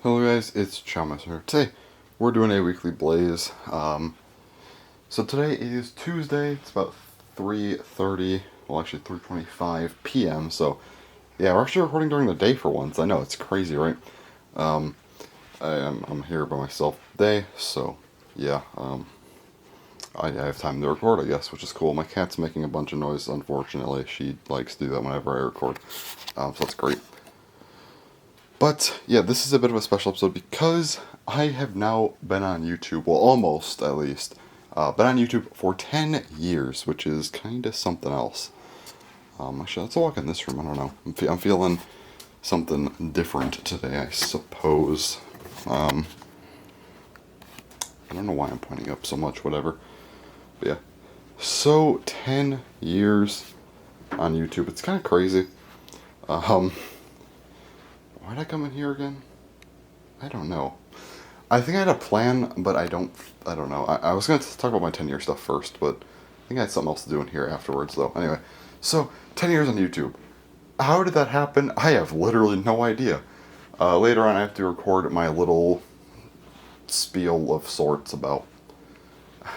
Hello guys, it's Chamas here. Today, we're doing a weekly blaze. So today is Tuesday, it's about 3:30, well actually 3:25 p.m. So yeah, we're actually recording during the day for once. I know, it's crazy, right? Um, I'm here by myself today, so yeah, I have time to record, I guess, which is cool. My cat's making a bunch of noise, unfortunately. She likes to do that whenever I record, so that's great. But yeah, this is a bit of a special episode because I have now been on YouTube, well, almost at least, been on YouTube for 10 years, which is kind of something else. Actually, let's walk in this room. I don't know. I'm feeling something different today, I suppose. I don't know why I'm pointing up so much, whatever. But yeah. So, 10 years on YouTube. It's kind of crazy. Why'd I come in here again? I don't know. I think I had a plan, but I don't know. I was going to talk about my 10-year stuff first, but I think I had something else to do in here afterwards, though. Anyway, so 10 years on YouTube. How did that happen? I have literally no idea. Later on, I have to record my little spiel of sorts about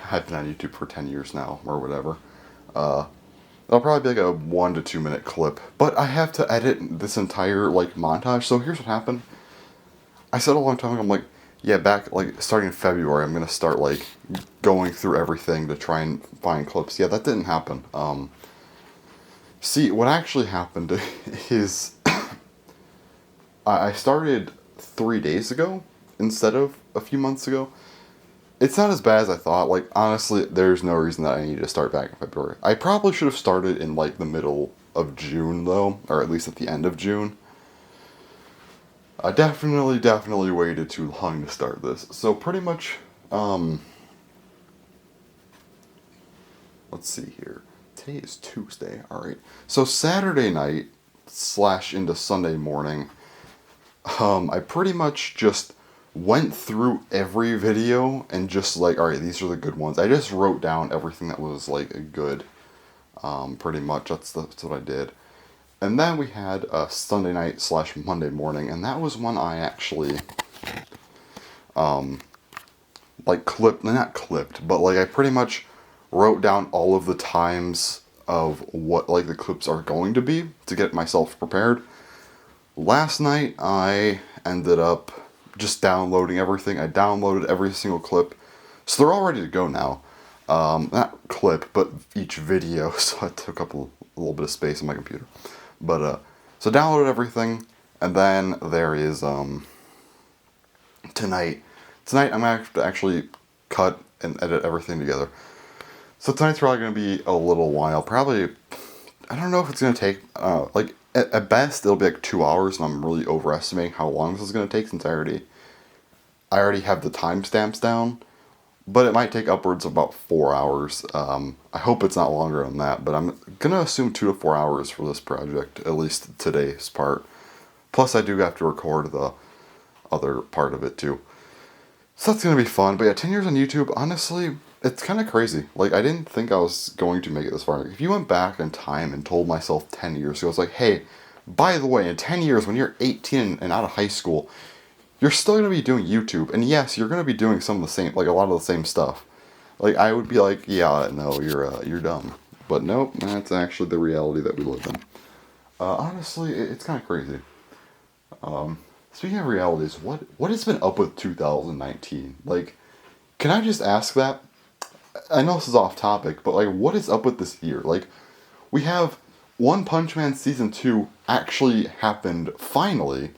I've been on YouTube for 10 years now, or whatever. It'll probably be like a 1 to 2 minute clip, but I have to edit this entire, like, montage. So here's what happened. I said a long time ago, I'm like, yeah, back, like, starting in February, I'm gonna start, like, going through everything to try and find clips. Yeah, that didn't happen. See, what actually happened is I started 3 days ago instead of a few months ago. It's not as bad as I thought. Like, honestly, there's no reason that I need to start back in February. I probably should have started in, like, the middle of June, though, or at least at the end of June. I definitely waited too long to start this. So pretty much, let's see here. Today is Tuesday, alright. So Saturday night / into Sunday morning, I pretty much just went through every video and just like, alright, these are the good ones. I just wrote down everything that was like good, pretty much. That's what I did. And then we had a Sunday night / Monday morning, and that was when I actually, like, not clipped, but, like, I pretty much wrote down all of the times of what, like, the clips are going to be to get myself prepared. Last night, I ended up just downloading everything. I downloaded every single clip, so they're all ready to go now. Not clip, but each video, so it took up a little bit of space on my computer. But, so downloaded everything, and then there is, tonight. Tonight I'm going to actually cut and edit everything together. So tonight's probably going to be a little while. Probably, I don't know if it's going to take, like, at best it'll be like 2 hours, and I'm really overestimating how long this is going to take since I already have the timestamps down. But it might take upwards of about 4 hours. I hope it's not longer than that, but I'm going to assume 2 to 4 hours for this project, at least today's part. Plus, I do have to record the other part of it, too. So that's going to be fun. But yeah, 10 years on YouTube, honestly, it's kind of crazy. Like, I didn't think I was going to make it this far. If you went back in time and told myself 10 years ago, I was like, hey, by the way, in 10 years, when you're 18 and out of high school, you're still going to be doing YouTube. And yes, you're going to be doing some of the same, like a lot of the same stuff. Like, I would be like, yeah, no, you're dumb. But nope, that's actually the reality that we live in. Honestly, it's kind of crazy. Speaking of realities, what has been up with 2019? Like, can I just ask that? I know this is off topic, but like, what is up with this year? Like, we have One Punch Man season 2 actually happened finally.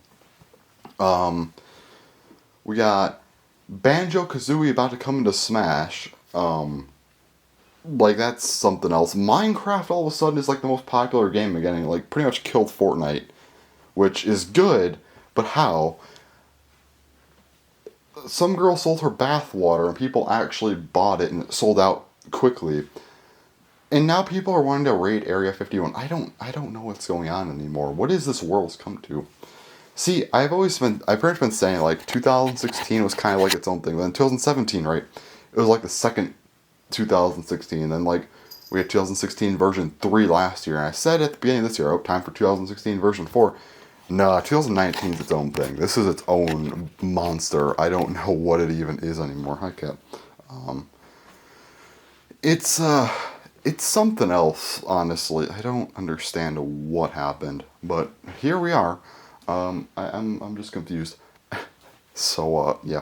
We got Banjo Kazooie about to come into Smash. Like, that's something else. Minecraft all of a sudden is like the most popular game again. Like, pretty much killed Fortnite, which is good, but how? Some girl sold her bathwater and people actually bought it and it sold out quickly. And now people are wanting to raid Area 51. I don't know what's going on anymore. What is this world's come to? See, I've pretty much been saying, like, 2016 was kind of like its own thing. Then 2017, right? It was like the second 2016. Then, like, we had 2016 version 3 last year. And I said at the beginning of this year, oh, time for 2016 version 4. No, 2019 is its own thing. This is its own monster. I don't know what it even is anymore. Hi, Cap. Um, it's it's something else. Honestly, I don't understand what happened, but here we are. I'm just confused. So yeah.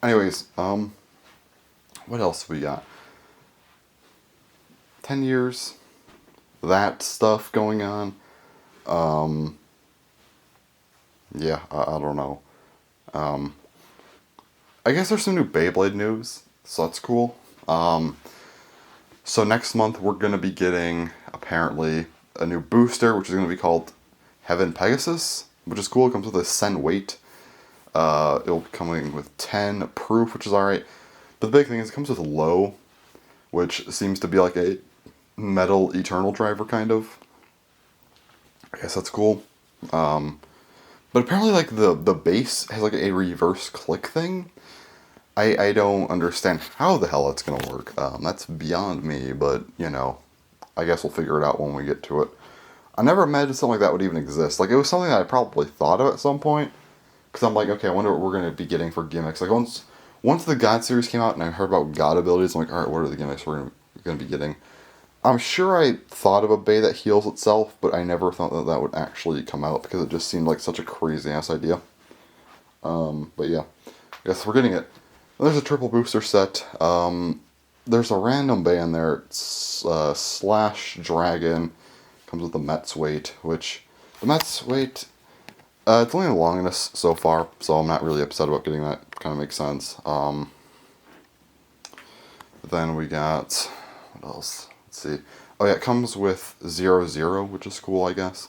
Anyways, what else we got? 10 years. That stuff going on. Um, yeah, I don't know. Um, I guess there's some new Beyblade news, so that's cool. Um, so next month we're gonna be getting apparently a new booster, which is gonna be called Heaven Pegasus, which is cool. It comes with a Sen weight. It'll be coming with 10 proof, which is alright. But the big thing is it comes with low, which seems to be like a metal eternal driver kind of. I guess that's cool. Um, but apparently like the base has like a reverse click thing. I don't understand how the hell that's gonna work. That's beyond me, but you know, I guess we'll figure it out when we get to it. I never imagined something like that would even exist. Like it was something that I probably thought of at some point, because I'm like, okay, I wonder what we're gonna be getting for gimmicks. Like once the God series came out and I heard about God abilities, I'm like, all right, what are the gimmicks we're gonna be getting? I'm sure I thought of a Bey that heals itself, but I never thought that that would actually come out because it just seemed like such a crazy ass idea. But yeah, I guess we're getting it. There's a triple booster set. There's a random Bey in there. It's Slash Dragon. Comes with the Mets weight, which the Mets weight. It's only the longest so far, so I'm not really upset about getting that. Kind of makes sense. Then we got what else? Let's see. Oh yeah, it comes with 0-0, which is cool, I guess.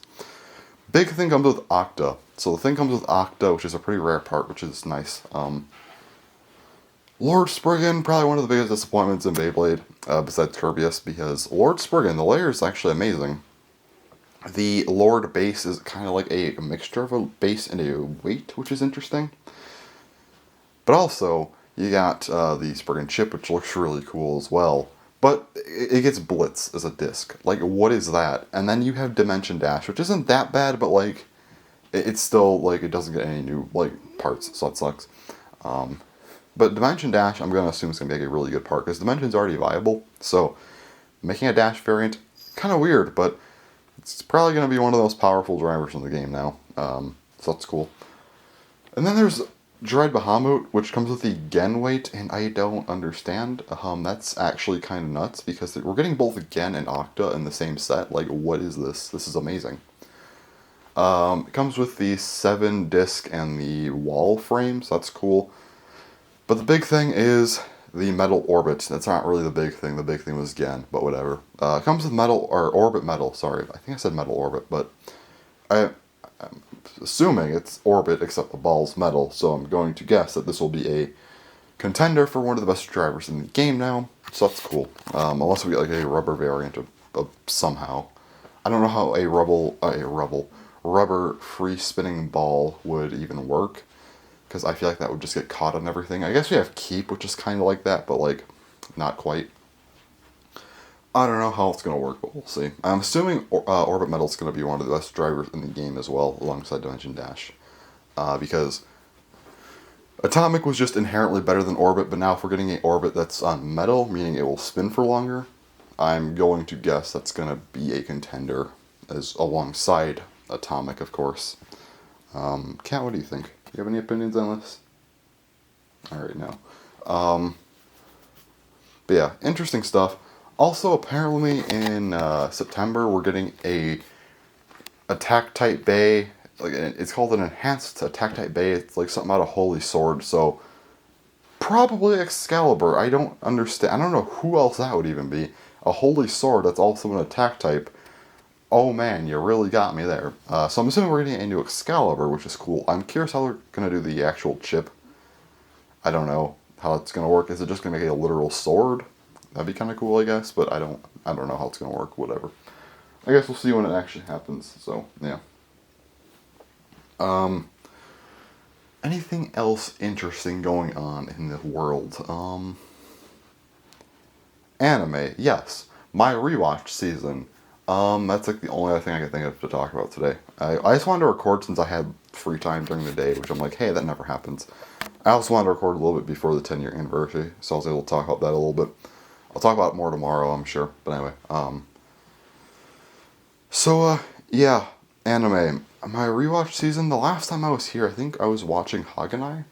Big thing comes with Octa. So the thing comes with Octa, which is a pretty rare part, which is nice. Lord Spriggan, probably one of the biggest disappointments in Beyblade, besides Kirbyus, because Lord Spriggan, the layer is actually amazing. The Lord base is kind of like a mixture of a base and a weight, which is interesting. But also, you got the Spriggan chip, which looks really cool as well. But it gets Blitz as a disc. Like, what is that? And then you have Dimension Dash, which isn't that bad, but like, it's still like it doesn't get any new like parts, so that sucks. But Dimension Dash, I'm gonna assume it's gonna be like a really good part because Dimension's already viable. So making a Dash variant, kind of weird, but it's probably gonna be one of the most powerful drivers in the game now. So that's cool. And then there's Dread Bahamut, which comes with the Gen weight, and I don't understand. That's actually kind of nuts because we're getting both Gen and Octa in the same set. Like, what is this? This is amazing. It comes with the 7 disc and the wall frame, so that's cool. But the big thing is the metal orbit. That's not really the big thing. The big thing was Gen, but whatever. It comes with metal, or orbit metal, sorry. I think I said metal orbit, but I'm assuming it's orbit except the ball's metal, so I'm going to guess that this will be a contender for one of the best drivers in the game now, so that's cool. Unless we get like a rubber variant of somehow. I don't know how a rubber free spinning ball would even work, because I feel like that would just get caught on everything. I guess we have Keep, which is kind of like that, but like not quite. I don't know how it's going to work, but we'll see. I'm assuming Orbit Metal is going to be one of the best drivers in the game as well, alongside Dimension Dash. Because Atomic was just inherently better than Orbit, but now if we're getting an Orbit that's on metal, meaning it will spin for longer, I'm going to guess that's going to be a contender, as alongside Atomic, of course. Kat, what do you think? Do you have any opinions on this? Alright, no. But yeah, interesting stuff. Also, apparently in September, we're getting a attack type Bey. Like it's called an enhanced attack type Bey. It's like something out of Holy Sword. So probably Excalibur. I don't understand. I don't know who else that would even be. A Holy Sword that's also an attack type. Oh man, you really got me there. So I'm assuming we're getting a new Excalibur, which is cool. I'm curious how they're gonna do the actual chip. I don't know how it's gonna work. Is it just gonna make it a literal sword? That'd be kind of cool, I guess, but I don't know how it's gonna work. Whatever. I guess we'll see when it actually happens. So yeah. Anything else interesting going on in the world? Anime, yes. My rewatch season. That's like the only other thing I could think of to talk about today. I just wanted to record since I had free time during the day, which I'm like, hey, that never happens. I also wanted to record a little bit before the 10-year anniversary, so I was able to talk about that a little bit. I'll talk about it more tomorrow, I'm sure. But anyway, yeah, anime. My rewatch season, the last time I was here, I think I was watching Haganai.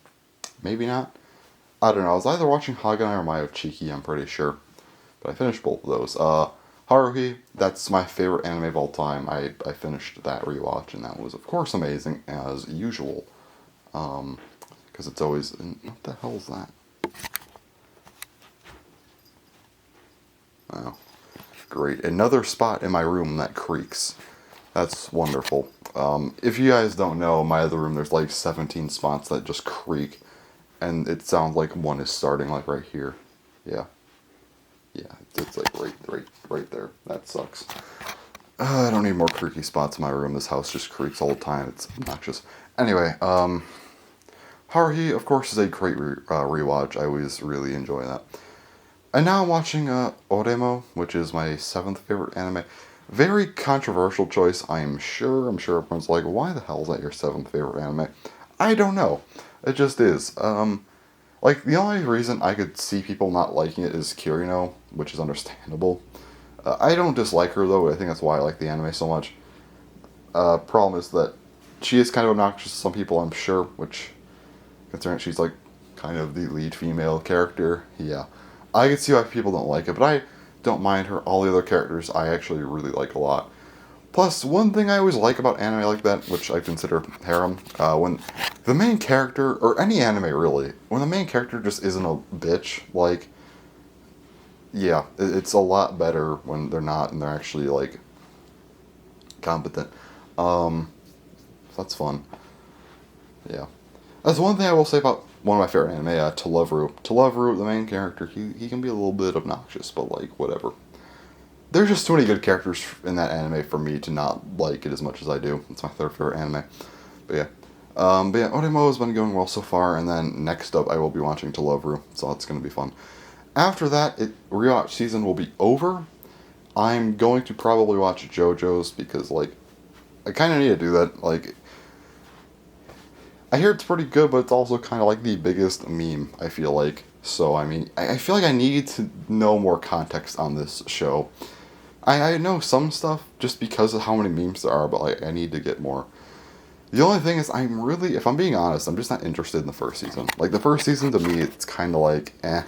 Maybe not. I don't know. I was either watching Haganai or Mayo Chiki, I'm pretty sure. But I finished both of those. Haruhi, that's my favorite anime of all time. I finished that rewatch, and that was, of course, amazing, as usual. Because it's always... What the hell is that? Oh, great. Another spot in my room that creaks. That's wonderful. If you guys don't know, in my other room, there's like 17 spots that just creak. And it sounds like one is starting like right here. Yeah. Yeah, it's like right there. That sucks. I don't need more creaky spots in my room. This house just creaks all the time. It's obnoxious. Anyway, Haruhi, of course, is a great rewatch. I always really enjoy that. And now I'm watching Oremo, which is my 7th favorite anime. Very controversial choice, I'm sure. I'm sure everyone's like, why the hell is that your 7th favorite anime? I don't know. It just is. Like, the only reason I could see people not liking it is Kirino, which is understandable. I don't dislike her, though. I think that's why I like the anime so much. Problem is that she is kind of obnoxious to some people, I'm sure, which, considering she's, like, kind of the lead female character, yeah. I can see why people don't like it, but I don't mind her. All the other characters I actually really like a lot. Plus, one thing I always like about anime like that, which I consider harem, when the main character, or any anime really, when the main character just isn't a bitch, like, yeah, it's a lot better when they're not and they're actually, like, competent. That's fun. Yeah. That's one thing I will say about one of my favorite anime, To Love Ru. To Love Ru, the main character, he can be a little bit obnoxious, but, like, whatever. There's just too many good characters in that anime for me to not like it as much as I do. It's my 3rd favorite anime. But yeah. Oremo has been going well so far, and then next up I will be watching To Love Ru, so that's going to be fun. After that, rewatch season will be over. I'm going to probably watch JoJo's because, like, I kind of need to do that. Like, I hear it's pretty good, but it's also kind of like the biggest meme, I feel like. So, I mean, I feel like I need to know more context on this show. I know some stuff just because of how many memes there are, but, like, I need to get more. The only thing is, if I'm being honest, I'm just not interested in the first season. Like, the first season, to me, it's kind of like, eh.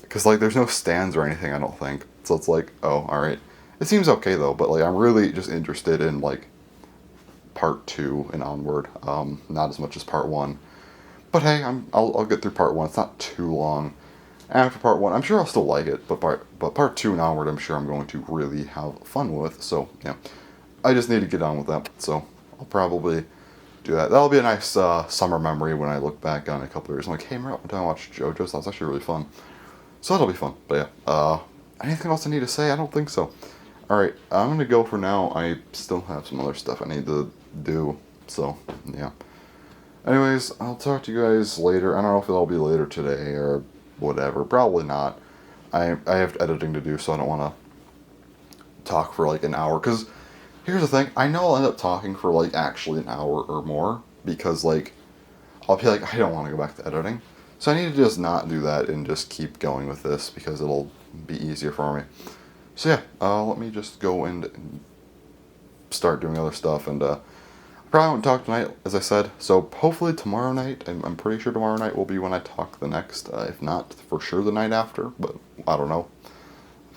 Because, like, there's no stands or anything, I don't think. So it's like, oh, alright. It seems okay, though, but, like, I'm really just interested in, like, part 2 and onward. Not as much as part 1. But hey, I'll get through part 1. It's not too long. After part 1, I'm sure I'll still like it, but part 2 and onward, I'm sure I'm going to really have fun with. So, yeah. I just need to get on with that. So, I'll probably do that. That'll be a nice summer memory when I look back on a couple of years. I'm like, hey, remember one time I watched JoJo's? That was actually really fun. So that'll be fun. But yeah, anything else I need to say? I don't think so. Alright, I'm going to go for now. I still have some other stuff I need to do. So, yeah. Anyways, I'll talk to you guys later. I don't know if it'll be later today or whatever. Probably not. I have editing to do, so I don't want to talk for like an hour. Because here's the thing. I know I'll end up talking for like actually an hour or more. Because like, I'll be like, I don't want to go back to editing. So I need to just not do that and just keep going with this. Because it'll be easier for me. So yeah, let me just go and start doing other stuff. And probably won't talk tonight, as I said. So hopefully tomorrow night. I'm pretty sure tomorrow night will be when I talk the next. If not, for sure the night after. But I don't know.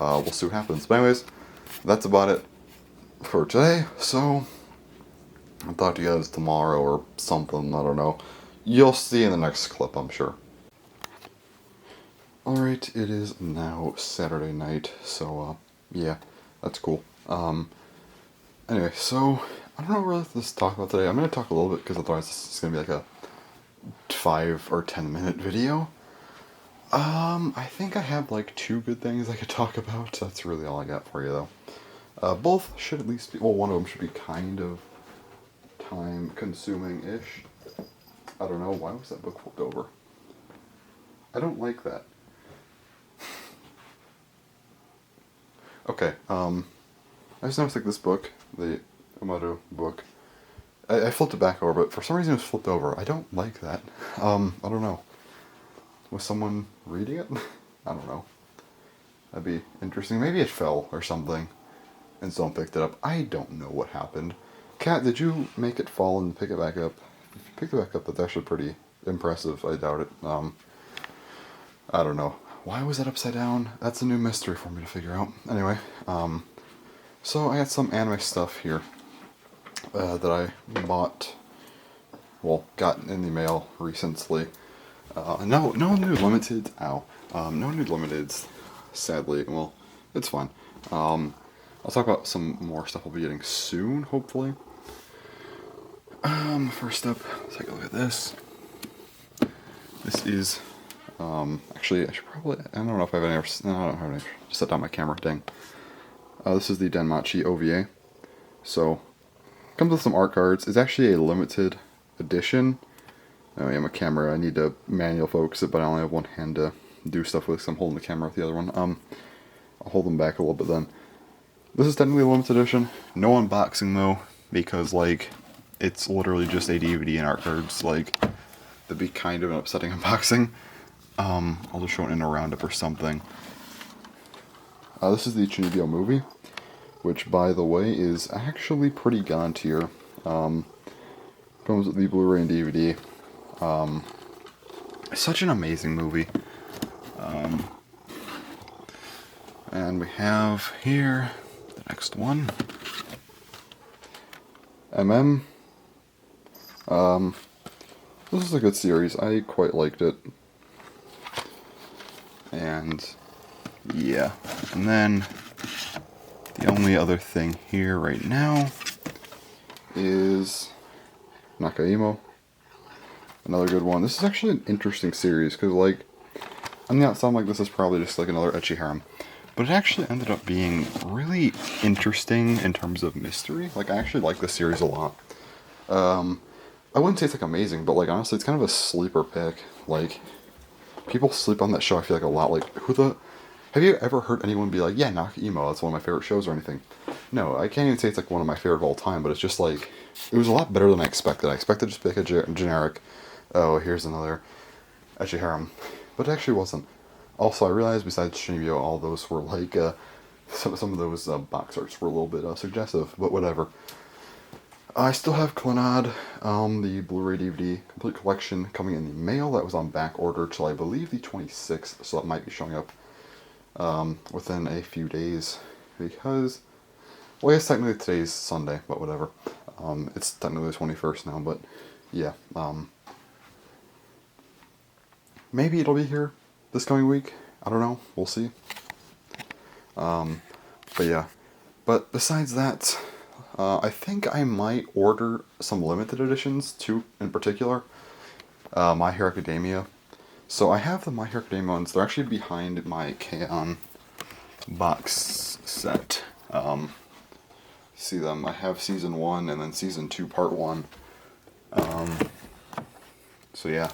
We'll see what happens. But anyways, that's about it for today. So I'll talk to you guys tomorrow or something. I don't know. You'll see in the next clip, I'm sure. Alright, it is now Saturday night. So yeah, that's cool. Anyway, so I don't know what really to talk about today. I'm going to talk a little bit because otherwise this is going to be like a 5 or 10 minute video. I think I have like 2 good things I could talk about. That's really all I got for you though. Both should at least be, well, one of them should be kind of time consuming-ish. I don't know, why was that book flipped over? I don't like that. Okay, I just noticed like this book, the Umaru book. I flipped it back over, but for some reason it was flipped over. I don't like that. I don't know. Was someone reading it? I don't know. That'd be interesting. Maybe it fell or something, and someone picked it up. I don't know what happened. Kat, did you make it fall and pick it back up? If you picked it back up, that's actually pretty impressive. I doubt it. I don't know. Why was that upside down? That's a new mystery for me to figure out. Anyway, so I got some anime stuff here that I bought, well, got in the mail recently. No new limited. Ow. No new limiteds. Sadly, well, it's fine. I'll talk about some more stuff I'll be getting soon, hopefully. First up, let's take a look at this. This is, actually, I should probably, I don't know if I have any, no, I don't have any, just set down my camera, dang. This is the Denmachi OVA. So, comes with some art cards. It's actually a limited edition. Oh yeah, my camera, I need to manual focus it, but I only have one hand to do stuff with, so I'm holding the camera with the other one. I'll hold them back a little bit then. This is technically a limited edition. No unboxing though, because like, it's literally just a DVD and art cards. Like, that'd be kind of an upsetting unboxing. I'll just show it in a roundup or something. This is the Chunibyo movie, which by the way is actually pretty god tier. Comes with the Blu-ray and DVD. It's such an amazing movie. And we have here the next one. MM. This is a good series. I quite liked it. And yeah. And then the only other thing here right now is Nakaimo. Another good one. This is actually an interesting series because, like, on the outside, like, this is probably just like another ecchi harem, but it actually ended up being really interesting in terms of mystery. Like, I actually like this series a lot. I wouldn't say it's like amazing, but like honestly, it's kind of a sleeper pick. Like, people sleep on that show. I feel like a lot. Like, have you ever heard anyone be like, "Yeah, Nakaimo, that's one of my favorite shows" or anything? No, I can't even say it's like one of my favorite of all time. But it's just like, it was a lot better than I expected. I expected just to pick a generic. Oh, here's another ecchi harem, but it actually wasn't. Also, I realized besides Chunibyo, all those were like some of those box arts were a little bit suggestive, but whatever. I still have Clannad, the Blu-ray DVD complete collection coming in the mail. That was on back order till I believe the 26th, so that might be showing up within a few days because, well, I guess technically today's Sunday, but whatever. It's technically the 21st now, but yeah. Maybe it'll be here this coming week. I don't know. We'll see. But yeah. But besides that, I think I might order some limited editions too, in particular. My Hero Academia. So I have the My Hero Academia ones. They're actually behind my K-On! Box set. See them. I have season 1 and then season 2 part 1. So yeah.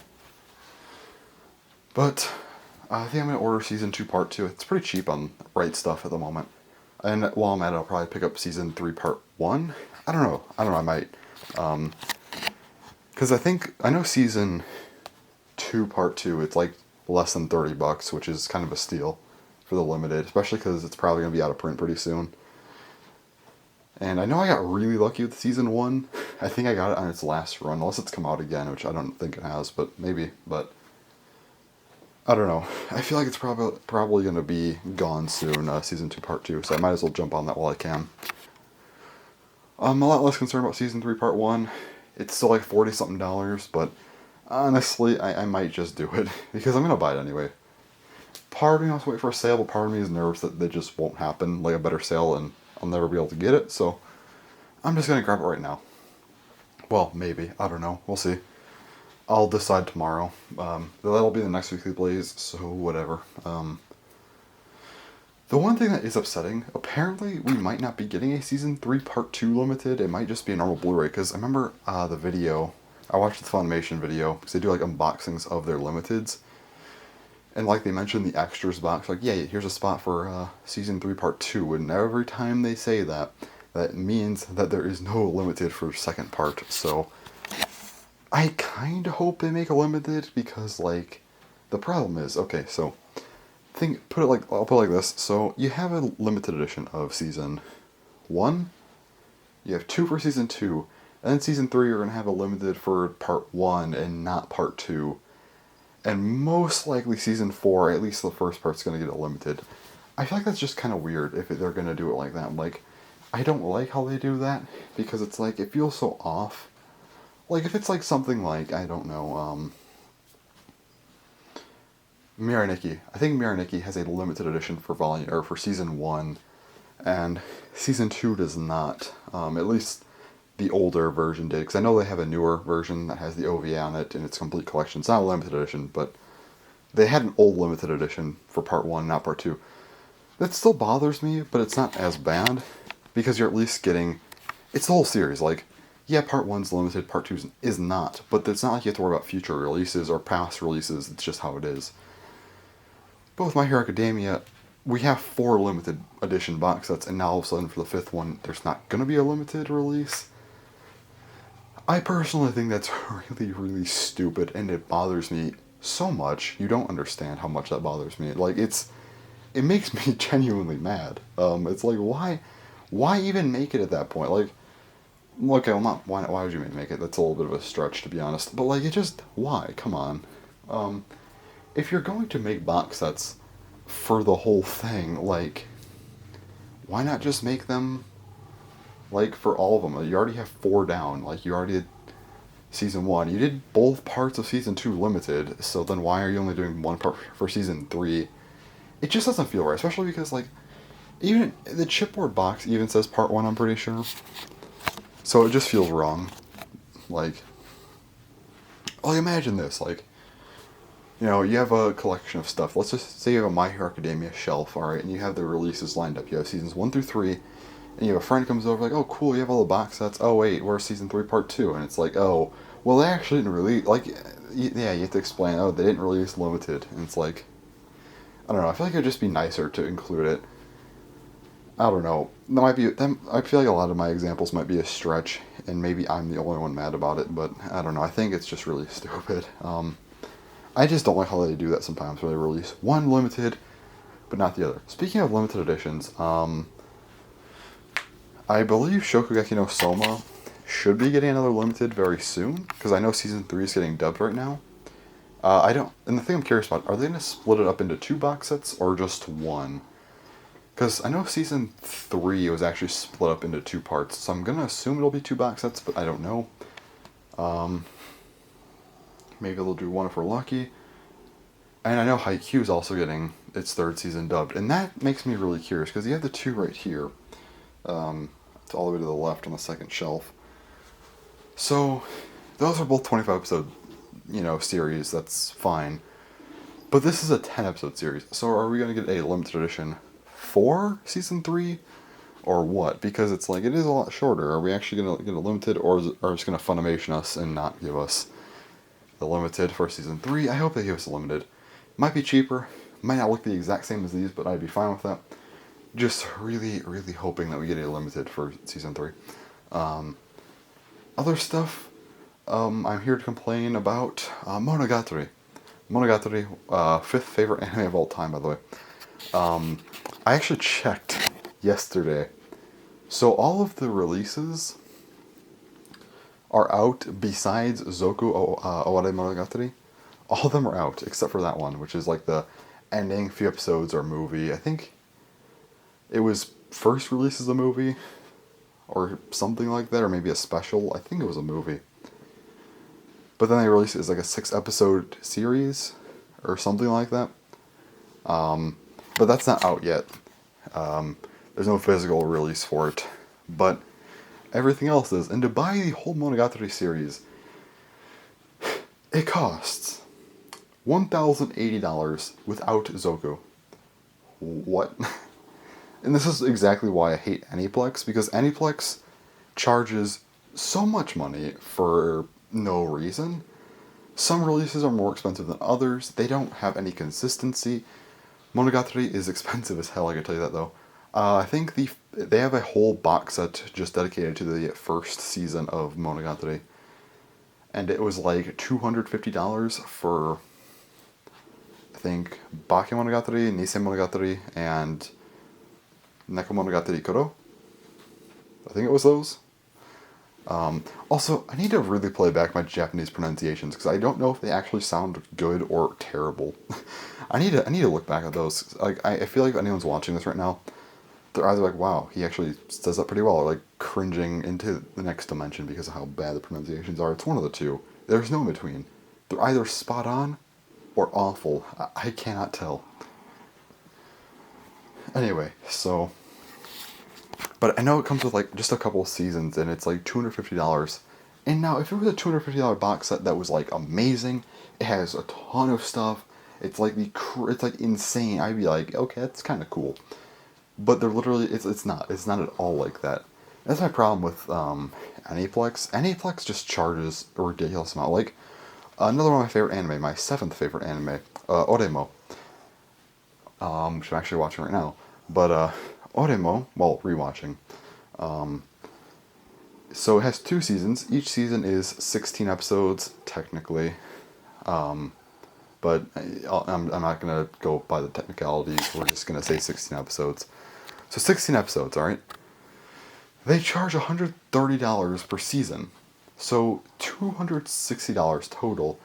But I think I'm going to order season 2 part 2. It's pretty cheap on Right Stuff at the moment. And while I'm at it, I'll probably pick up season 3 part 1. I don't know, I might. Because I know season 2 part 2, it's like less than $30, which is kind of a steal for the limited, especially because it's probably going to be out of print pretty soon. And I know I got really lucky with season 1. I think I got it on its last run, unless it's come out again, which I don't think it has, but maybe. But I don't know. I feel like it's probably going to be gone soon, season 2 part 2, so I might as well jump on that while I can. I'm a lot less concerned about season 3 part 1. It's still like $40-something, but honestly, I might just do it, because I'm going to buy it anyway. Part of me wants to wait for a sale, but part of me is nervous that they just won't happen, like a better sale, and I'll never be able to get it, so I'm just going to grab it right now. Well, maybe. I don't know. We'll see. I'll decide tomorrow. That'll be the next Weekly Blaze, so whatever. The one thing that is upsetting, apparently we might not be getting a Season 3 Part 2 limited. It might just be a normal Blu-ray, because I remember the video, I watched the Funimation video, because they do like unboxings of their limiteds. And like they mentioned the extras box, like, yeah, here's a spot for season 3 part 2, and every time they say that, that means that there is no limited for second part. So I kind of hope they make a limited, because like the problem is, okay, so I'll put it like this. So you have a limited edition of season 1, you have 2 for season 2, and then season 3 you're going to have a limited for part 1 and not part 2. And most likely season 4, at least the first part's going to get a limited. I feel like that's just kind of weird if they're going to do it like that. Like, I don't like how they do that, because it's like, it feels so off. Like, if it's like something like, I don't know, Miraniki. I think Miraniki has a limited edition for for season 1, and season 2 does not. At least the older version did, because I know they have a newer version that has the OVA on it in its complete collection. It's not a limited edition, but they had an old limited edition for part 1, not part 2. That still bothers me, but it's not as bad, because you're at least getting... It's the whole series. Like, yeah, part 1's limited, part 2 is not, but it's not like you have to worry about future releases or past releases. It's just how it is. But with My Hero Academia, we have 4 limited edition box sets, and now all of a sudden for the 5th one, there's not going to be a limited release. I personally think that's really, really stupid, and it bothers me so much. You don't understand how much that bothers me. Like, it makes me genuinely mad. It's like, why even make it at that point? Like, okay, well, not, why would you make it? That's a little bit of a stretch, to be honest. But, like, why? Come on. If you're going to make box sets for the whole thing, like, why not just make them, like, for all of them? You already have 4 down. Like, you already did season 1. You did both parts of season 2 limited, so then why are you only doing 1 part for season 3? It just doesn't feel right, especially because, like, even the chipboard box even says part 1, I'm pretty sure. So it just feels wrong. Like, imagine this, like, you know, you have a collection of stuff. Let's just say you have a My Hero Academia shelf, alright, and you have the releases lined up. You have seasons 1 through 3, and you have a friend comes over, like, oh, cool, you have all the box sets. Oh, wait, where's season 3 part 2? And it's like, oh, well, they actually didn't release, like, yeah, you have to explain, oh, they didn't release limited. And it's like, I don't know, I feel like it would just be nicer to include it. I don't know. I feel like a lot of my examples might be a stretch, and maybe I'm the only one mad about it, but I don't know. I think it's just really stupid. I just don't like how they do that sometimes, where they release one limited, but not the other. Speaking of limited editions, I believe Shokugeki no Soma should be getting another limited very soon, because I know season 3 is getting dubbed right now. And the thing I'm curious about, are they going to split it up into 2 box sets, or just 1? Because I know season 3 was actually split up into 2 parts, so I'm going to assume it'll be 2 box sets, but I don't know. Maybe they'll do 1 if we're lucky. And I know Haikyuu is also getting its 3rd season dubbed, and that makes me really curious, because you have the 2 right here. It's all the way to the left on the second shelf. So, those are both 25 episode, series, that's fine. But this is a 10 episode series, so are we going to get a limited edition for season 3? Or what? Because it's like, it is a lot shorter. Are we actually going to get a limited, or are just going to Funimation us and not give us the limited for season 3? I hope they give us a limited. Might be cheaper, might not look the exact same as these, but I'd be fine with that. Just really, really hoping that we get a limited for season 3. Other stuff, I'm here to complain about Monogatari. Monogatari, 5th favorite anime of all time, by the way. I actually checked yesterday. So all of the releases are out besides Zoku Oware Monogatari. All of them are out, except for that one, which is like the ending few episodes or movie. I think it was first released as a movie, or something like that, or maybe a special. I think it was a movie. But then they released it as like a 6-episode series, or something like that. But that's not out yet. There's no physical release for it. But everything else is. And to buy the whole Monogatari series, it costs $1,080 without Zoku. What? And this is exactly why I hate Aniplex, because Aniplex charges so much money for no reason. Some releases are more expensive than others. They don't have any consistency. Monogatari is expensive as hell, I can tell you that though. I think they have a whole box set just dedicated to the first season of Monogatari. And it was like $250 for, I think, Bakemonogatari, Nisei Monogatari, and Nekomonogatari Koro. I think it was those. Also, I need to really play back my Japanese pronunciations because I don't know if they actually sound good or terrible. I need to look back at those. Like I feel like if anyone's watching this right now, they're either like, "Wow, he actually says that pretty well," or like cringing into the next dimension because of how bad the pronunciations are. It's one of the two. There's no in between. They're either spot on or awful. I cannot tell. Anyway, so. But I know it comes with like just a couple of seasons and it's like $250. And now if it was a $250 box set that was like amazing, it has a ton of stuff, it's like it's like insane, I'd be like, okay, that's kind of cool. But they're literally it's not at all like that. That's my problem with Aniplex. Aniplex just charges a ridiculous amount. Like another one of my favorite anime, my seventh favorite anime, Oremo, which I'm actually watching right now. But Oremo, well, rewatching. So it has 2 seasons. Each season is 16 episodes, technically. But I'm not going to go by the technicalities. We're just going to say 16 episodes. So 16 episodes, alright? They charge $130 per season. So $260 total.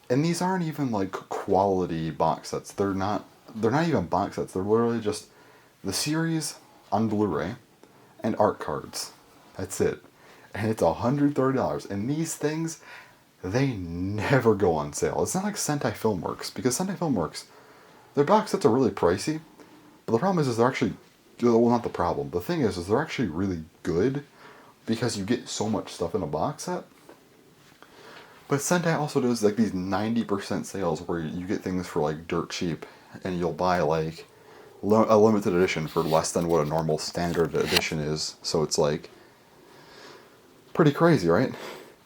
And these aren't even like quality box sets. They're not even box sets. They're literally just the series on Blu-ray and art cards. That's it. And it's $130. And these things, they never go on sale. It's not like Sentai Filmworks, because Sentai Filmworks, their box sets are really pricey. But the problem is they're actually, well, not the problem. The thing is they're actually really good because you get so much stuff in a box set. But Sentai also does like these 90% sales where you get things for like dirt cheap, and you'll buy like a limited edition for less than what a normal standard edition is. So it's like pretty crazy, right?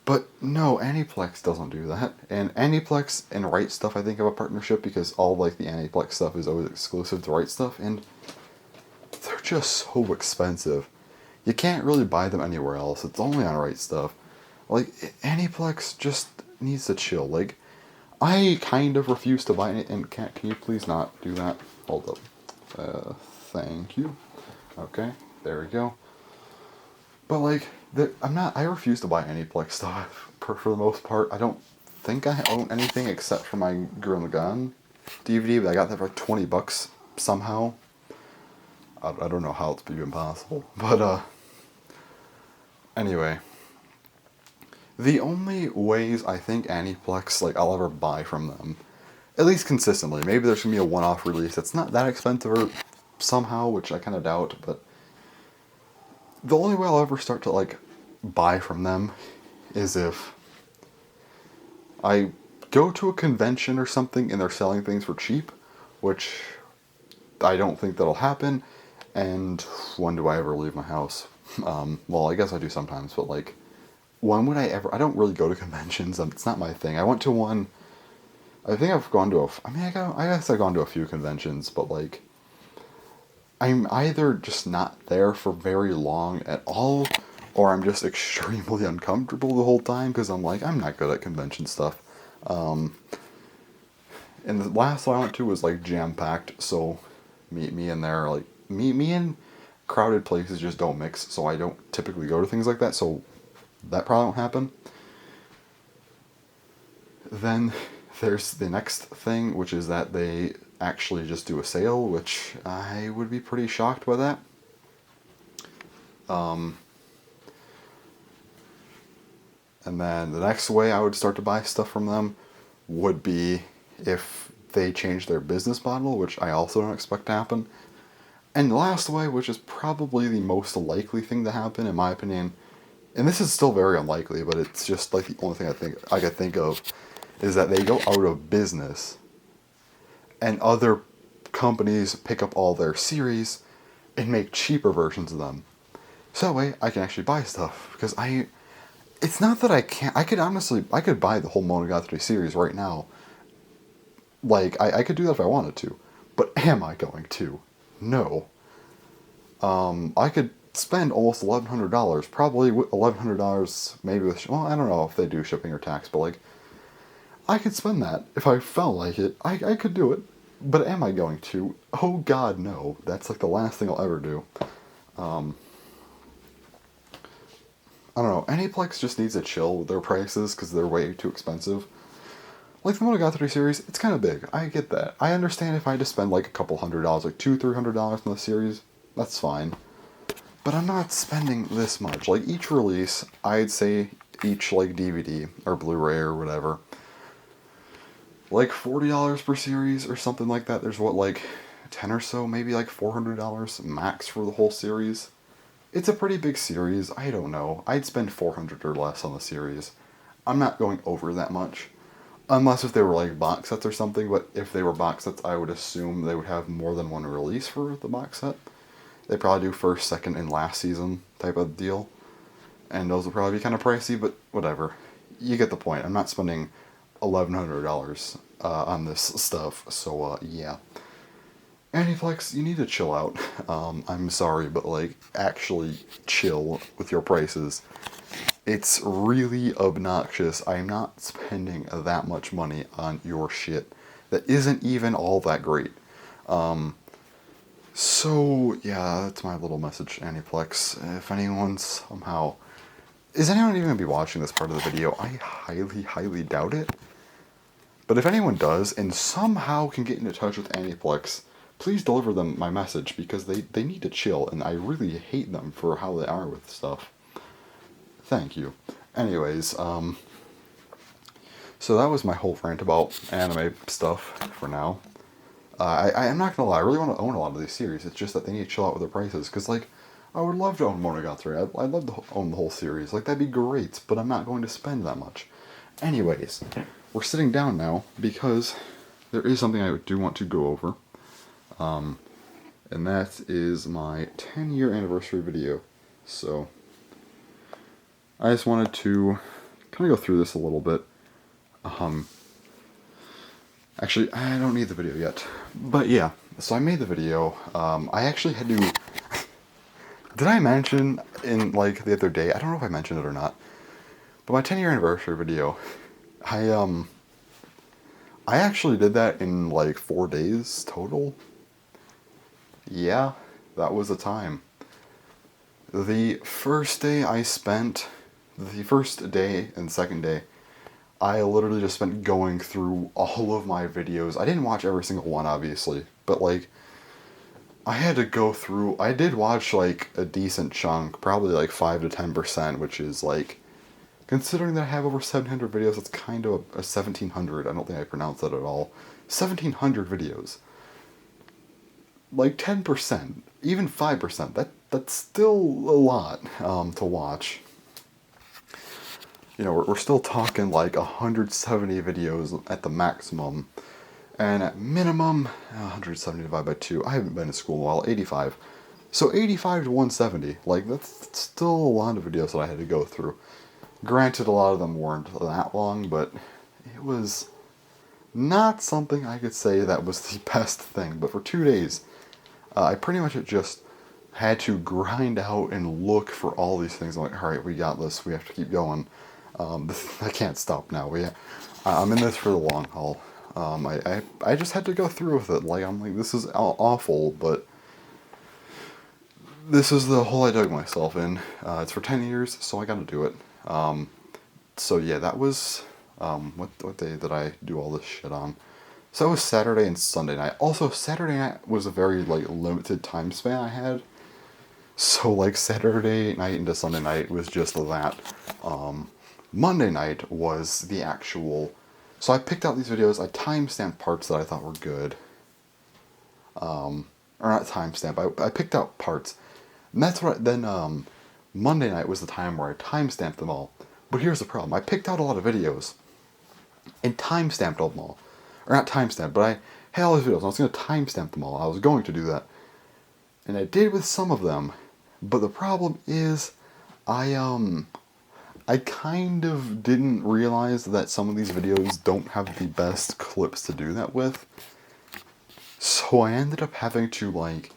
But no, Aniplex doesn't do that. And Aniplex and Right Stuff, I think, have a partnership because all like the Aniplex stuff is always exclusive to Right Stuff, and they're just so expensive. You can't really buy them anywhere else. It's only on Right Stuff. Like, Aniplex just needs to chill. Like, I kind of refuse to buy it, and can you please not do that? Hold up. Thank you. Okay, there we go. But like, I refuse to buy Aniplex stuff for the most part. I don't think I own anything except for my Gurren Lagann DVD, but I got that for $20 somehow. I don't know how it's even possible, but anyway. The only ways I think Aniplex, like, I'll ever buy from them, at least consistently, maybe there's gonna be a one-off release that's not that expensive or somehow, which I kind of doubt, but the only way I'll ever start to, like, buy from them is if I go to a convention or something and they're selling things for cheap, which I don't think that'll happen, and when do I ever leave my house? Well, I guess I do sometimes, but, like, when would I ever... I don't really go to conventions. It's not my thing. I went to one... I think I've gone to I guess I've gone to a few conventions, but, like, I'm either just not there for very long at all, or I'm just extremely uncomfortable the whole time, because I'm like, I'm not good at convention stuff. And the last one I went to was, like, jam-packed, so me and there, like... Me and crowded places just don't mix, so I don't typically go to things like that, so... that probably won't happen. Then there's the next thing, which is that they actually just do a sale, which I would be pretty shocked by that. And then the next way I would start to buy stuff from them would be if they change their business model, which I also don't expect to happen. And the last way, which is probably the most likely thing to happen, in my opinion, and this is still very unlikely, but it's just like the only thing I could think of, is that they go out of business and other companies pick up all their series and make cheaper versions of them. So that way I can actually buy stuff, because it's not that I can't. I could buy the whole Monogatari series right now. Like, I could do that if I wanted to. But am I going to? No. I could spend almost $1,100, probably $1,100, maybe with, well, I don't know if they do shipping or tax, but like, I could spend that if I felt like it. I could do it. But am I going to? Oh god, no. That's like the last thing I'll ever do. I don't know. Aniplex just needs to chill with their prices because they're way too expensive. Like the Monogatari series, it's kind of big. I get that. I understand if I had to spend like a couple $100, like $200-$300 on the series, that's fine. But I'm not spending this much. Like each release, I'd say each like DVD or Blu-ray or whatever, like $40 per series or something like that. There's what, like 10 or so, maybe like $400 max for the whole series. It's a pretty big series. I don't know. I'd spend 400 or less on the series. I'm not going over that much. Unless if they were like box sets or something, but if they were box sets, I would assume they would have more than one release for the box set. They probably do first, second, and last season type of deal. And those will probably be kind of pricey, but whatever. You get the point. I'm not spending $1,100 on this stuff, so yeah. Aniplex, you need to chill out. I'm sorry, but like, actually chill with your prices. It's really obnoxious. I'm not spending that much money on your shit that isn't even all that great. So, yeah, that's my little message, Aniplex. If anyone somehow... Is anyone even going to be watching this part of the video? I highly, highly doubt it. But if anyone does, and somehow can get into touch with Aniplex, please deliver them my message, because they need to chill, and I really hate them for how they are with stuff. Thank you. Anyways, so that was my whole rant about anime stuff for now. I'm not gonna lie, I really want to own a lot of these series. It's just that they need to chill out with their prices. Because, like, I would love to own Monogatari. I'd love to own the whole series. Like, that'd be great, but I'm not going to spend that much. Anyways, we're sitting down now because there is something I do want to go over. And that is my 10-year anniversary video. So, I just wanted to kind of go through this a little bit. Actually, I don't need the video yet. But yeah, so I made the video. I actually had to... Did I mention in, like, the other day? I don't know if I mentioned it or not. But my 10-year anniversary video, I actually did that in, like, 4 days total. Yeah, that was a time. The first day and second day, I literally just spent going through all of my videos. I didn't watch every single one, obviously, but, like, I had to go through... I did watch, like, a decent chunk, probably, like, 5 to 10%, which is, like, considering that I have over 700 videos, that's kind of a 1,700. I don't think I pronounced that at all. 1,700 videos. Like, 10%, even 5%, that's still a lot to watch. You know, we're still talking like 170 videos at the maximum. And at minimum, 170 divided by 2. I haven't been in school in a while, 85. So 85 to 170, like, that's still a lot of videos that I had to go through. Granted, a lot of them weren't that long, but it was not something I could say that was the best thing. But for 2 days, I pretty much just had to grind out and look for all these things. I'm like, alright, we got this, we have to keep going. I can't stop now. I'm in this for the long haul. I just had to go through with it. Like, I'm like, this is awful, but this is the hole I dug myself in. It's for 10 years, so I gotta do it. So yeah, that was, what day did I do all this shit on? So it was Saturday and Sunday night. Also, Saturday night was a very, like, limited time span I had. So, like, Saturday night into Sunday night was just that. Monday night was the actual... So I picked out these videos, I timestamped parts that I thought were good. Or not timestamp, I picked out parts. And that's what Monday night was the time where I timestamped them all. But here's the problem, I picked out a lot of videos. And timestamped them all. Or not timestamped, but I had all these videos, and I was going to timestamp them all. I was going to do that. And I did with some of them. But the problem is, I I kind of didn't realize that some of these videos don't have the best clips to do that with. So I ended up having to, like,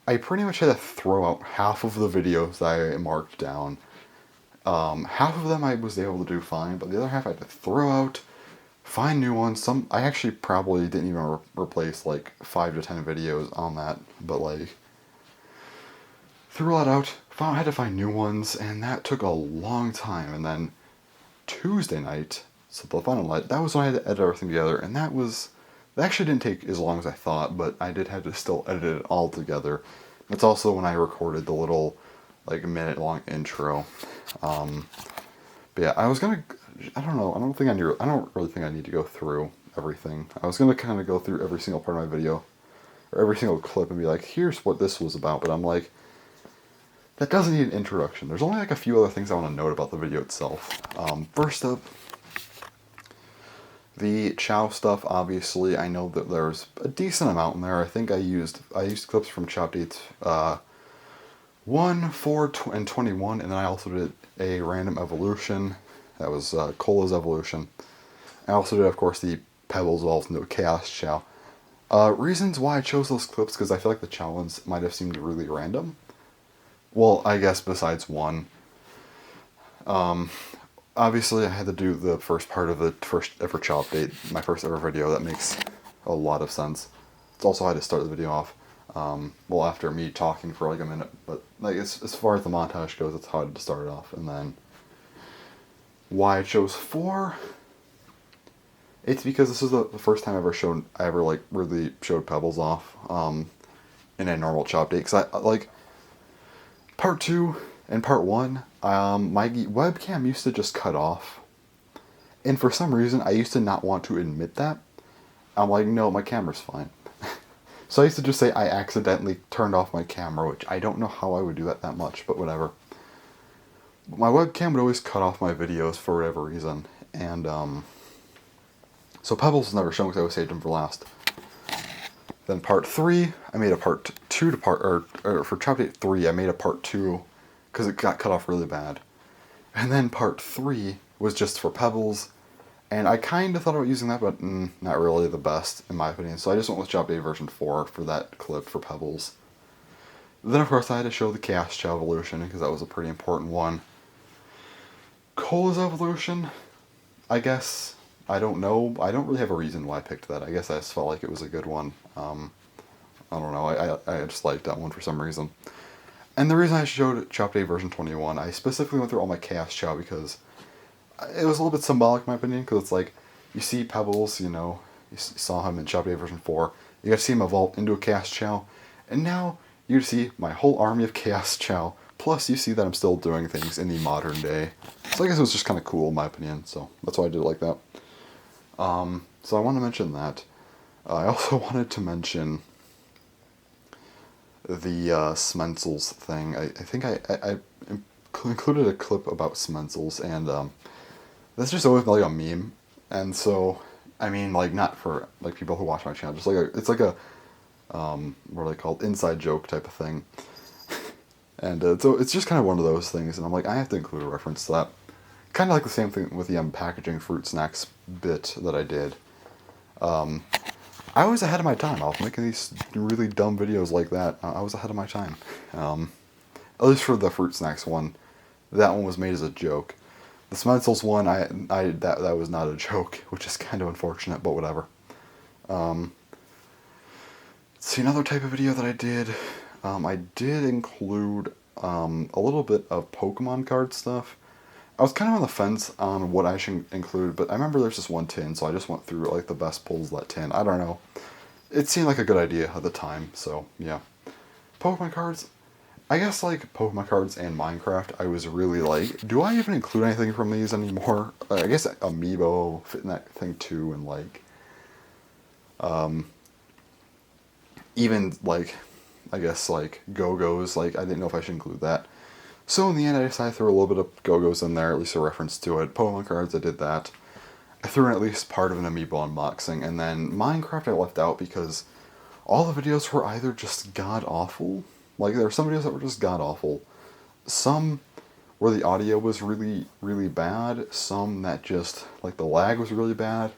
I pretty much had to throw out half of the videos that I marked down. Half of them I was able to do fine, but the other half I had to throw out, find new ones. Some I actually probably didn't even replace like 5 to 10 videos on that, but like threw that out. I had to find new ones, and that took a long time. And then Tuesday night, so the final night, that was when I had to edit everything together, and that actually didn't take as long as I thought, but I did have to still edit it all together. That's also when I recorded the little like minute long intro. But yeah, I was gonna. I don't know. I don't really think I need to go through everything. I was gonna kind of go through every single part of my video, or every single clip, and be like, "Here's what this was about." But I'm like, that doesn't need an introduction. There's only like a few other things I want to note about the video itself. First up, the Chow stuff. Obviously, I know that there's a decent amount in there. I think I used clips from Chow Dates 1, 4, and 21, and then I also did a random evolution. That was Cola's evolution. I also did, of course, the Pebbles evolves into a Chaos Chow. Reasons why I chose those clips, because I feel like the Chow ones might have seemed really random. Well, I guess besides one. Obviously, I had to do the first part of the first ever Chow update, my first ever video. That makes a lot of sense. It's also how I had to start the video off. Well, after me talking for like a minute, but like as far as the montage goes, it's hard to start it off. And then why I chose 4, it's because this is the first time I ever like really showed Pebbles off in a normal Chow update. Because I like part 2 and part 1, my webcam used to just cut off, and for some reason I used to not want to admit that. I'm like, no, my camera's fine. So I used to just say I accidentally turned off my camera, which I don't know how I would do that much, but whatever. My webcam would always cut off my videos for whatever reason, and so Pebbles was never shown because I always saved him for last. Then part 3, I made a part 2 to or for Chow Update 3, I made a part 2 because it got cut off really bad. And then part 3 was just for Pebbles, and I kind of thought about using that, but not really the best, in my opinion. So I just went with Chow Update version 4 for that clip for Pebbles. Then, of course, I had to show the Chaos Chow evolution, because that was a pretty important one. Cola's evolution, I guess, I don't know. I don't really have a reason why I picked that. I guess I just felt like it was a good one. I don't know. I just liked that one for some reason. And the reason I showed Chow Update version 21, I specifically went through all my Chaos Chow because it was a little bit symbolic, in my opinion, because it's like, you see Pebbles, you know, you saw him in Chow Update version 4, you got to see him evolve into a Chaos Chow, and now you see my whole army of Chaos Chow, plus you see that I'm still doing things in the modern day. So I guess it was just kind of cool, in my opinion, so that's why I did it like that. So I want to mention that. I also wanted to mention the Smensels thing. I think I included a clip about Smensels, and that's just always like a meme. And so, I mean, like, not for like people who watch my channel, just like it's like a what are they called, inside joke type of thing. And so it's just kind of one of those things, and I'm like, I have to include a reference to that. Kind of like the same thing with the packaging fruit snacks bit that I did. I was ahead of my time. I was making these really dumb videos like that. I was ahead of my time. At least for the fruit snacks one, that one was made as a joke. The Smensels one, that was not a joke, which is kind of unfortunate, but whatever. See, another type of video that I did include a little bit of Pokemon card stuff. I was kind of on the fence on what I should include, but I remember there's this one tin, so I just went through like the best pulls of that tin. I don't know. It seemed like a good idea at the time, so yeah. Pokemon cards, I guess like Pokemon cards and Minecraft, I was really like, do I even include anything from these anymore? I guess Amiibo fit in that thing too, and like, even like, I guess like Go-Go's, like I didn't know if I should include that. So in the end, I decided to throw a little bit of Go-Go's in there, at least a reference to it. Pokemon cards, I did that. I threw in at least part of an Amiibo unboxing, and then Minecraft I left out because all the videos were either just god-awful, like there were some videos that were just god-awful. Some where the audio was really, really bad, some that just, like, the lag was really bad.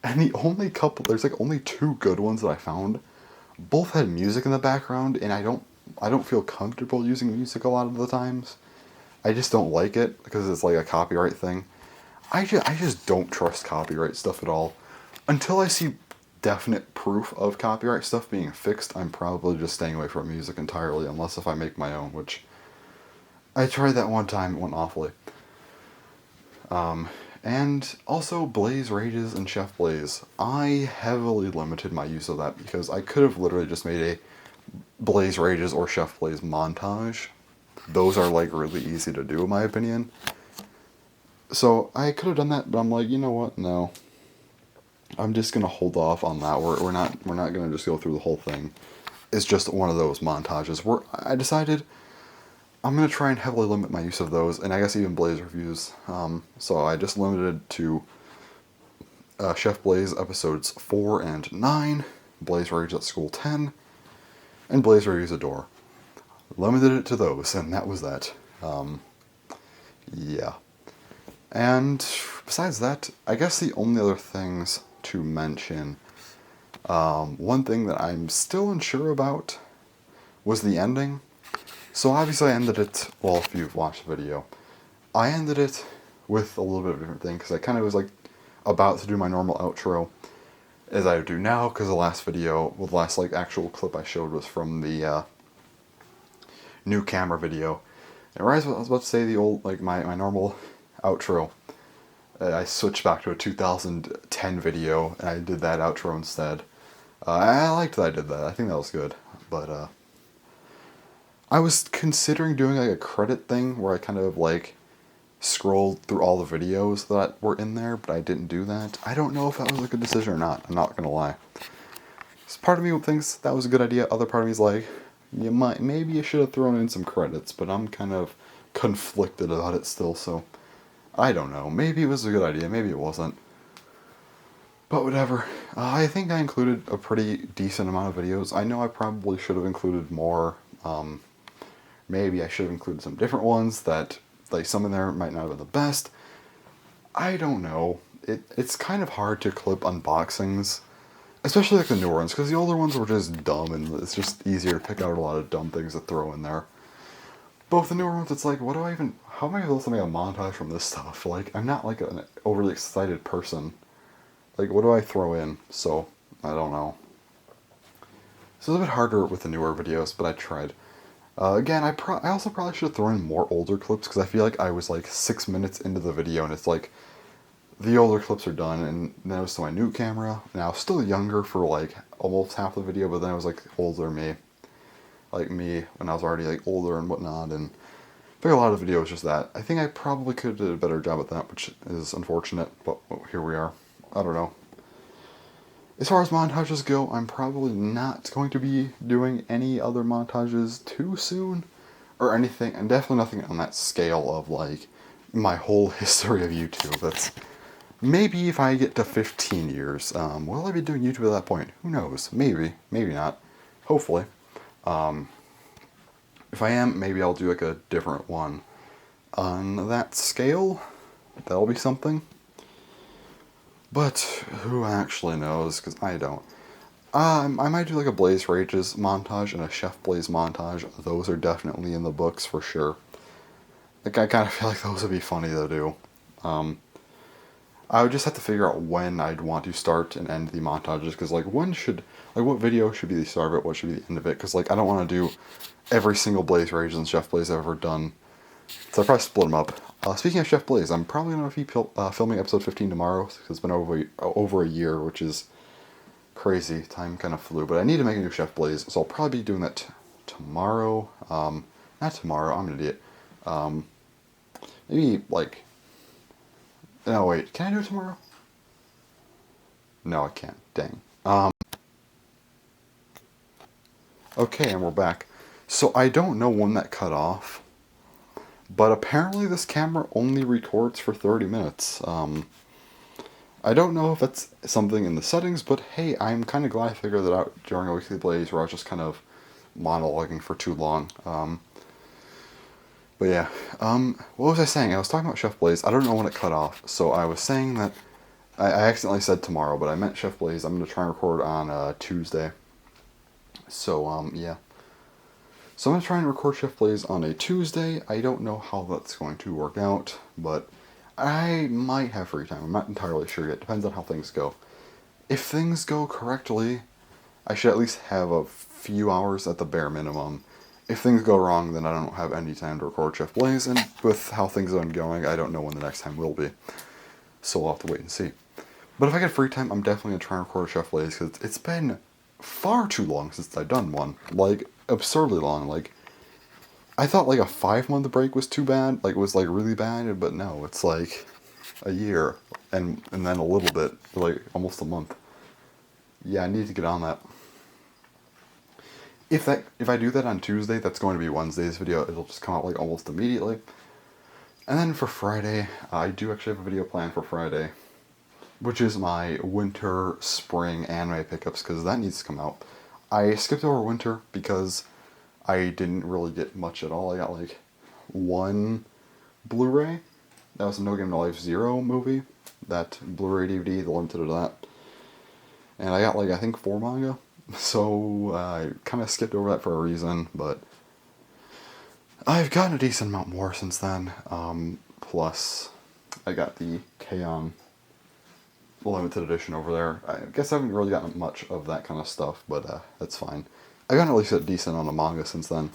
And the only couple, there's like only two good ones that I found. Both had music in the background, and I don't feel comfortable using music a lot of the times. I just don't like it because it's like a copyright thing. I just don't trust copyright stuff at all. Until I see definite proof of copyright stuff being fixed, I'm probably just staying away from music entirely, unless if I make my own, which I tried that one time, it went awfully. And also Blaze Rages and Chef Blaze. I heavily limited my use of that because I could have literally just made a Blaze Rages or Chef Blaze montage. Those are like really easy to do in my opinion. So I could have done that, but I'm like, you know what? No. I'm just gonna hold off on that. We're not gonna just go through the whole thing. It's just one of those montages where I decided I'm going to try and heavily limit my use of those, and I guess even Blaze reviews. So I just limited to Chef Blaze episodes 4 and 9, Blaze Rage at School 10, and Blaze Reviews Adore. Limited it to those, and that was that. Yeah. And besides that, I guess the only other things to mention, one thing that I'm still unsure about was the ending. So obviously I ended it, well, if you've watched the video, I ended it with a little bit of a different thing, because I kind of was like about to do my normal outro, as I do now, because the last video, well, the last like actual clip I showed was from the new camera video. And right as I was about to say the old, like my normal outro, I switched back to a 2010 video, and I did that outro instead. I liked that I did that, I think that was good, but I was considering doing like a credit thing where I kind of like scrolled through all the videos that were in there, but I didn't do that. I don't know if that was a good decision or not, I'm not gonna lie. So part of me thinks that was a good idea, other part of me is like, maybe you should have thrown in some credits, but I'm kind of conflicted about it still, so I don't know. Maybe it was a good idea, maybe it wasn't. But whatever. I think I included a pretty decent amount of videos. I know I probably should have included more. Maybe I should have included some different ones that, like, some in there might not have been the best. I don't know. It's kind of hard to clip unboxings, especially like the newer ones, because the older ones were just dumb, and it's just easier to pick out a lot of dumb things to throw in there. But with the newer ones, it's like, how am I supposed to make a montage from this stuff? Like, I'm not like an overly excited person. Like, what do I throw in? So, I don't know. So it's a bit harder with the newer videos, but I tried. Again, I also probably should have thrown in more older clips, because I feel like I was like 6 minutes into the video, and it's like, the older clips are done, and then it was to my new camera, and I was still younger for like almost half the video, but then I was like older me. Like me, when I was already like older and whatnot, and I think a lot of the video was just that. I think I probably could have did a better job at that, which is unfortunate, but here we are. I don't know. As far as montages go, I'm probably not going to be doing any other montages too soon, or anything, and definitely nothing on that scale of, like, my whole history of YouTube. That's, maybe if I get to 15 years, will I be doing YouTube at that point? Who knows? Maybe, maybe not. Hopefully. If I am, maybe I'll do, like, a different one. On that scale, that'll be something. But who actually knows, because I don't. I might do like a Blaze Rages montage and a Chef Blaze montage. Those are definitely in the books for sure. Like, I kind of feel like those would be funny to do. I would just have to figure out when I'd want to start and end the montages, because like what video should be the start of it, what should be the end of it, because like I don't want to do every single Blaze Rages and Chef Blaze I've ever done. So I'll probably split them up. Speaking of Chef Blaze, I'm probably going to be filming episode 15 tomorrow, because it's been over a year, which is crazy. Time kind of flew, but I need to make a new Chef Blaze, so I'll probably be doing that tomorrow. Not tomorrow, I'm an idiot. Maybe, like... No, wait, can I do it tomorrow? No, I can't. Dang. Okay, and we're back. So I don't know when that cut off, but apparently this camera only records for 30 minutes. I don't know if that's something in the settings, but hey, I'm kind of glad I figured that out during a weekly Blaze where I was just kind of monologuing for too long. But yeah, what was I saying? I was talking about Chef Blaze. I don't know when it cut off, so I was saying that I accidentally said tomorrow, but I meant Chef Blaze. I'm gonna try and record on Tuesday. So yeah. So I'm gonna try and record Chef Blaze on a Tuesday. I don't know how that's going to work out, but I might have free time. I'm not entirely sure yet. Depends on how things go. If things go correctly, I should at least have a few hours at the bare minimum. If things go wrong, then I don't have any time to record Chef Blaze, and with how things have been going, I don't know when the next time will be. So we'll have to wait and see. But if I get free time, I'm definitely going to try and record Chef Blaze, because it's been far too long since I've done one. Like, absurdly long. Like, I thought like a 5-month break was too bad, like it was like really bad, but no, it's like a year and then a little bit, like almost a month. Yeah, I need to get on that. If I do that on Tuesday, that's going to be Wednesday's video. It'll just come out like almost immediately. And then for Friday, I do actually have a video planned for Friday, which is my winter spring anime pickups, because that needs to come out. I skipped over winter because I didn't really get much at all. I got like one Blu-ray. That was a No Game No Life Zero movie. That Blu-ray DVD, the limited of that. And I got like, I think 4 manga. So I kind of skipped over that for a reason, but I've gotten a decent amount more since then. Plus, I got the K-On! Limited edition over there. I guess I haven't really gotten much of that kind of stuff, but that's fine. I've gotten at least a decent on the manga since then.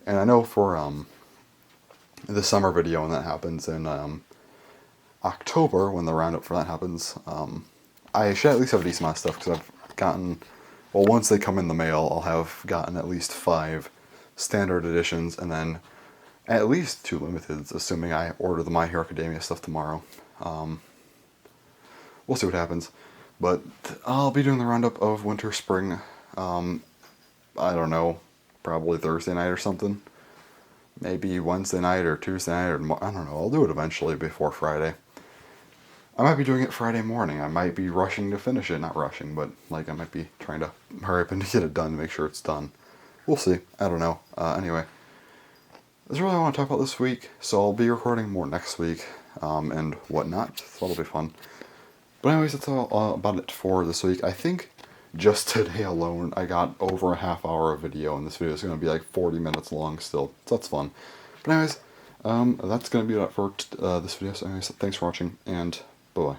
And I know for the summer video when that happens in October, when the roundup for that happens, I should at least have a decent amount of stuff, because I've gotten, well, once they come in the mail, I'll have gotten at least 5 standard editions, and then at least 2 limiteds, assuming I order the My Hero Academia stuff tomorrow. We'll see what happens. But I'll be doing the roundup of winter, spring, I don't know, probably Thursday night or something. Maybe Wednesday night or Tuesday night, or I don't know. I'll do it eventually before Friday. I might be doing it Friday morning. I might be rushing to finish it. Not rushing, but like I might be trying to hurry up and get it done to make sure it's done. We'll see. I don't know. Anyway, that's really what I want to talk about this week. So I'll be recording more next week and whatnot. So that'll be fun. But anyways, that's all about it for this week. I think just today alone, I got over a half hour of video, and this video is going to be like 40 minutes long still. So that's fun. But anyways, that's going to be it for this video. So anyways, thanks for watching, and bye-bye.